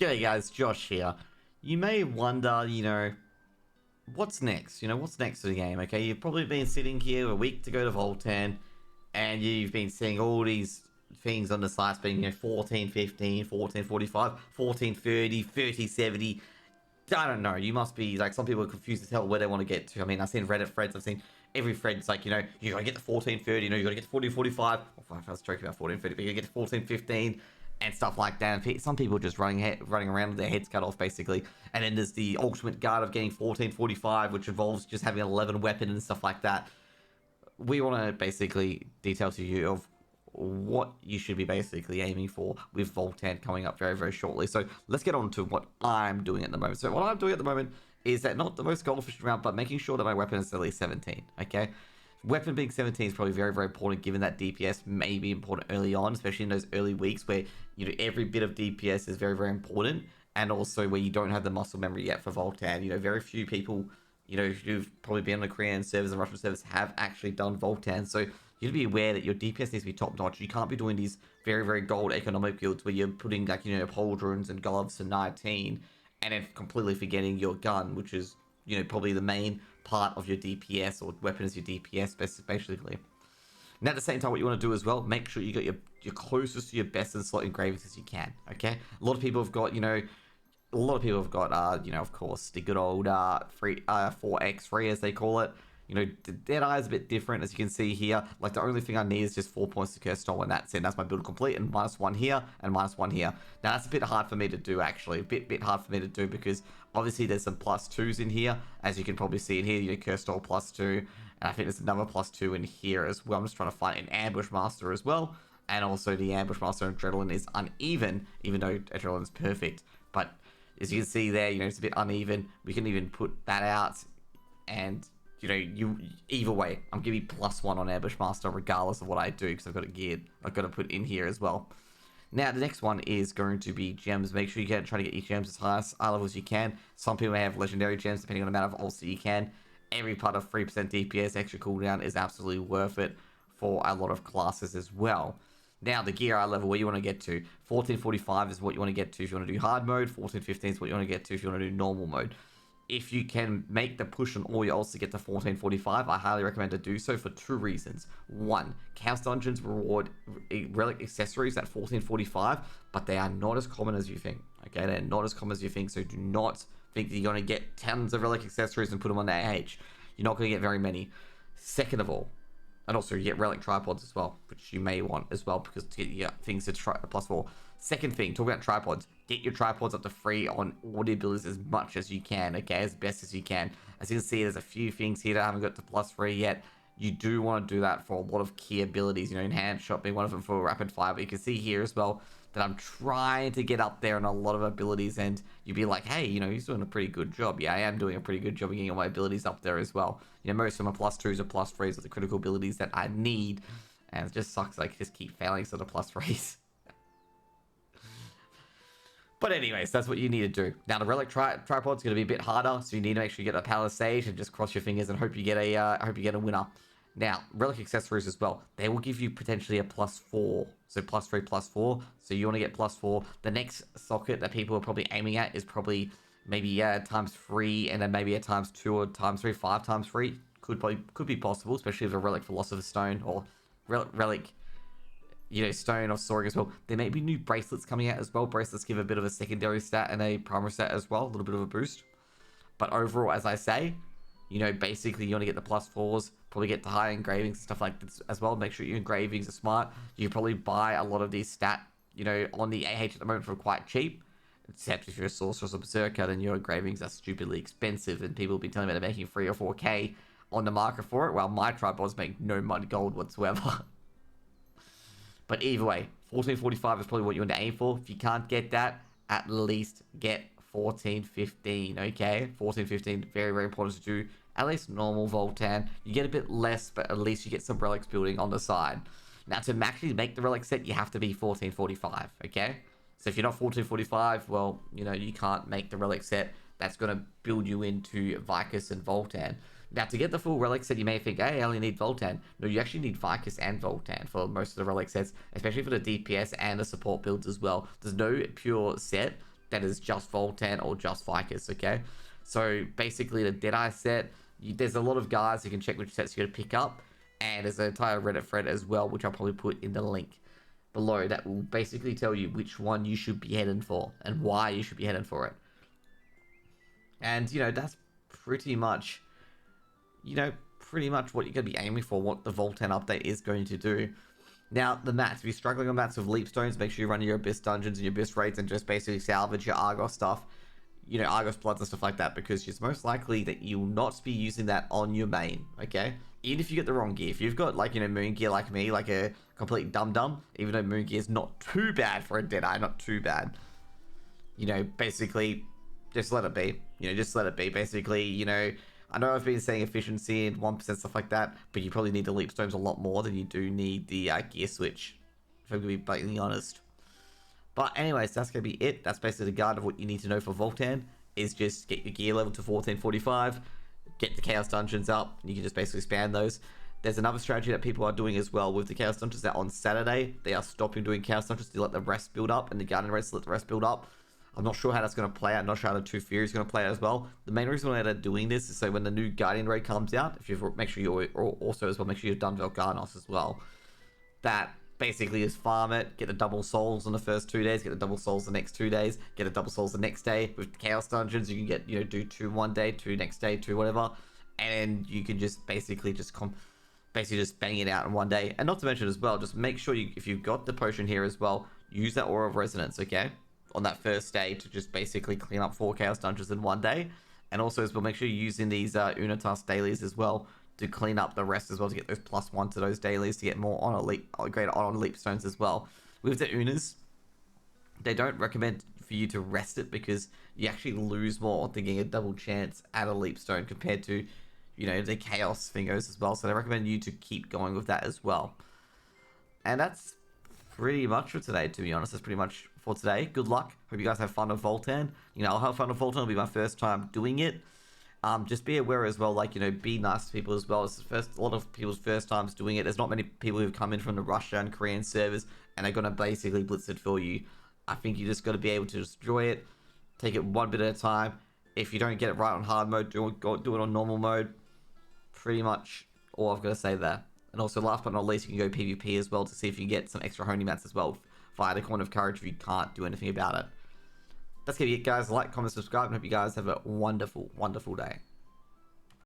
G'day guys, Josh here. You may wonder, what's next? What's next for the game, okay? You've probably been sitting here a week to go to Valtan, and you've been seeing all these things on the sites being, 14.15, 14.45, 14.30, 30.70. I don't know, you must be, like, some people are confused as hell where they want to get to. I mean, I've seen Reddit threads, I've seen every thread, it's like, you gotta get to 14.30, you gotta get to 14.45. I was joking about 14.30, but you gotta get to 14.15. And stuff like that. And some people just running around with their heads cut off, basically. And then there's the ultimate guard of getting 14.45, which involves just having an 11 weapon and stuff like that. We want to basically detail to you of what you should be basically aiming for with Valtan coming up very, very shortly. So let's get on to what I'm doing at the moment. So what I'm doing at the moment is that not the most gold efficient round, but making sure that my weapon is at least 17, okay? Weapon being 17 is probably very, very important, given that DPS may be important early on, especially in those early weeks where, every bit of DPS is very, very important, and also where you don't have the muscle memory yet for Valtan. Very few people, who've probably been on the Korean servers and Russian servers have actually done Valtan, so you need to be aware that your DPS needs to be top-notch. You can't be doing these very, very gold economic builds where you're putting, like, pauldrons and gloves to 19, and then completely forgetting your gun, which is, probably the main part of your DPS, or weapon is your DPS, basically. Now, at the same time, what you want to do as well, make sure you got your closest to your best in slot engravings as you can, okay? A lot of people have got, of course, the good old 4x3, as they call it. Deadeye is a bit different, as you can see here. Like, the only thing I need is just 4 points to curse stole, and that's it. That's my build complete, and -1 here, and -1 here. Now, that's a bit hard for me to do, actually. A bit hard for me to do, because obviously there's some +2s in here, as you can probably see in here. Curse stole +2, and I think there's another +2 in here as well. I'm just trying to find an ambush master as well, and also the ambush master and adrenaline is uneven, even though adrenaline is perfect. But as you can see there, it's a bit uneven. We can even put that out, and either way, I'm giving you +1 on Ambush Master regardless of what I do, because I've got it geared. I've got to put it in here as well. Now, the next one is going to be gems. Make sure you try to get your gems as high level as you can. Some people may have legendary gems, depending on the amount of ults that you can. Every part of 3% DPS extra cooldown is absolutely worth it for a lot of classes as well. Now, the gear level, where you want to get to. 14.45 is what you want to get to if you want to do hard mode. 14.15 is what you want to get to if you want to do normal mode. If you can make the push on all your ults to get to 14.45, I highly recommend to do so for 2 reasons. 1, Chaos Dungeons reward relic accessories at 14.45, but they are not as common as you think. Okay, they're not as common as you think, so do not think that you're going to get tons of relic accessories and put them on the AH. You're not going to get very many. Second of all, and also you get relic tripods as well, which you may want as well, because to get your things to +4. Second thing, talk about tripods. Get your tripods up to 3 on all the abilities as much as you can, okay? As best as you can. As you can see, there's a few things here that I haven't got to +3 yet. You do want to do that for a lot of key abilities, enhanced shot being one of them for rapid fire. But you can see here as well that I'm trying to get up there in a lot of abilities, and you'd be like, hey, he's doing a pretty good job. Yeah, I am doing a pretty good job of getting all my abilities up there as well. Most of them are +2s or +3s of the critical abilities that I need, and it just sucks. I just keep failing to the +3s. But anyways, that's what you need to do. Now, the relic tripod's going to be a bit harder, so you need to make sure you get a Palisade and just cross your fingers and hope you get a winner. Now, relic accessories as well. They will give you potentially a +4. So +3, +4. So you want to get +4. The next socket that people are probably aiming at is probably maybe ×3, and then maybe a ×2 or ×3, 5 ×3. Could be possible, especially with a relic Philosopher's Stone or relic, stone or soaring as well. There may be new bracelets coming out as well. Bracelets give a bit of a secondary stat and a primary stat as well, a little bit of a boost. But overall, as I say, basically you want to get the +4s, probably get the high engravings and stuff like this as well. Make sure your engravings are smart. You can probably buy a lot of these on the AH at the moment for quite cheap. Except if you're a sorceress or berserker, then your engravings are stupidly expensive, and people will be telling me they're making 3 or 4k on the market for it, while my tripods make no money gold whatsoever. But either way, 14.45 is probably what you want to aim for. If you can't get that, at least get 14.15, okay? 14.15, very, very important to do. At least normal Valtan. You get a bit less, but at least you get some relics building on the side. Now, to actually make the relic set, you have to be 14.45, okay? So if you're not 14.45, well, you can't make the relic set. That's going to build you into Vicus and Valtan. Now, to get the full relic set, you may think, hey, I only need Valtan. No, you actually need Vicus and Valtan for most of the relic sets, especially for the DPS and the support builds as well. There's no pure set that is just Valtan or just Vicus, okay? So basically the Deadeye set, there's a lot of guides you can check which sets you're going to pick up, and there's an entire Reddit thread as well, which I'll probably put in the link below, that will basically tell you which one you should be heading for and why you should be heading for it. And, you know, that's pretty much, what you're going to be aiming for, what the Valtan update is going to do. Now, the mats. If you're struggling on mats with leap stones, make sure you run your Abyss dungeons and your Abyss raids and just basically salvage your Argos stuff. Argos bloods and stuff like that, because it's most likely that you will not be using that on your main, okay? Even if you get the wrong gear. If you've got, moon gear like me, like a complete dum-dum, even though moon gear is not too bad for a Deadeye, not too bad. Basically, just let it be. Just let it be. Basically, I know I've been saying efficiency and 1% stuff like that, but you probably need the leap stones a lot more than you do need the gear switch, if I'm going to be blatantly honest. But anyways, that's going to be it. That's basically the guide of what you need to know for Valtan, is just get your gear level to 1445, get the Chaos Dungeons up, and you can just basically spam those. There's another strategy that people are doing as well with the Chaos Dungeons, that on Saturday, they are stopping doing Chaos Dungeons to let the rest build up, and the Guardian Raids to let the rest build up. I'm not sure how that's going to play out. I'm not sure how the Two Furies is going to play out as well. The main reason why they're doing this is so when the new Guardian Raid comes out, if you make sure you also as well make sure you've done Velgarnos as well. That basically is farm it, get the double souls on the first 2 days, get the double souls the next 2 days, get the double souls the next day. With Chaos Dungeons, you can get do 2 one day, 2 next day, 2 whatever, and you can just basically just bang it out in 1 day. And not to mention as well, just make sure if you've got the potion here as well, use that Aura of Resonance, okay? On that first day to just basically clean up 4 Chaos Dungeons in 1 day. And also as well, make sure you're using these Unatas dailies as well to clean up the rest as well, to get those +1 to those dailies, to get more greater on leap stones as well. With the Unas, they don't recommend for you to rest it, because you actually lose more than getting a double chance at a leap stone compared to, the Chaos Fingers as well. So they recommend you to keep going with that as well. And that's pretty much for today, to be honest. That's pretty much for today. Good luck. Hope you guys have fun with Valtan. I'll have fun with Valtan. It'll be my first time doing it. Just be aware as well, be nice to people as well. It's a lot of people's first times doing it. There's not many people who've come in from the Russia and Korean servers and are going to basically blitz it for you. I think you just got to be able to just enjoy it. Take it one bit at a time. If you don't get it right on hard mode, do it on normal mode. Pretty much all I've got to say there. And also, last but not least, you can go PvP as well to see if you get some extra Honey Mats as well via the Coin of Courage if you can't do anything about it. That's going to be it, guys. Like, comment, subscribe, and hope you guys have a wonderful, wonderful day.